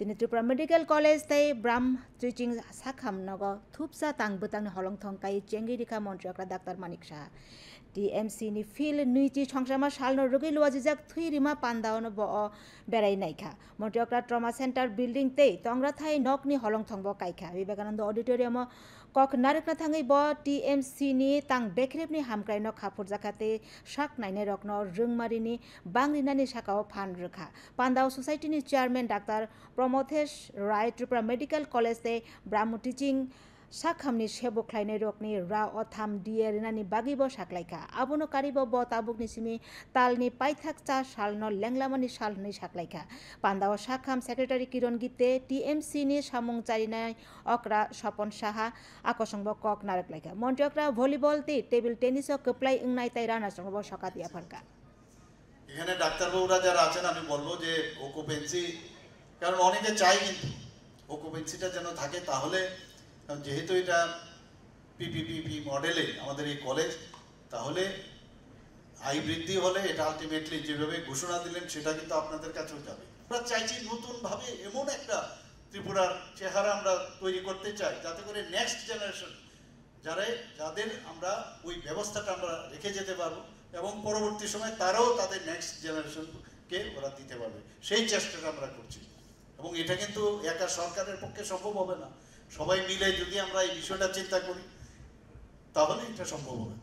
Tini Tripura Medical College tay Bram Teaching Sakham Nago Thupsa Tang Butang Holongthong kai Chengi Dikha Montreal Dr. Manik Shah TMC ni fil nuiti songsama salno rugi luajijak thui rima pandaono bo berai naikha Montreal Trauma Center building te tongra thai nok ni holongthong bo kaikha Vivekananda Auditorium kok narekna thangai bo TMC ni tang bekrep ni hamkrai no khapur jakate sak naine rokno rungmari ni bangrina ni sakao phan rukha Pandao Society ni chairman Dr. Promothesh Rai Tripura Medical College te Brahmo Teaching Sakhamni sebo khlainai rokni ra otham dierina ni bagibo saklaika abono karibo bo tabukni simi talni paithak cha salno lenglamani salni saklaika Pandao Sakham secretary Kiron Gite TMC ni samung charinai okra Sapon Saha akosongbo kok naraklaika Montreal volleyball te table tennis o keplai ungnai tai rana songbo sakatia farka এখানে ডাক্তারবাবুরা যারা আছেন আমি বলবো যে occupancy কারণ অনেকে চাই কিন্তু অকুপেন্সিটা যেন থাকে তাহলে যেহেতু এটা পিপিপি মডেলে আমাদের এই কলেজ তাহলে আয় বৃদ্ধি হলে এটা আলটিমেটলি যেভাবে ঘোষণা দিলেন সেটা কিন্তু আপনাদের কাছেও যাবে আমরা চাইছি নতুনভাবে এমন একটা ত্রিপুরার চেহারা আমরা তৈরি করতে চাই যাতে করে নেক্সট জেনারেশন যাদের আমরা ওই ব্যবস্থাটা আমরা রেখে যেতে পারবো এবং পরবর্তী সময় তারাও তাদের নেক্সট জেনারেশনকে ওরা দিতে পারবে সেই চেষ্টাটা আমরা করছি এবং এটা কিন্তু একা সরকারের পক্ষে সম্ভব হবে না সবাই মিলে যদি আমরা এই বিষয়টা চিন্তা করি তাহলে এটা সম্ভব হবে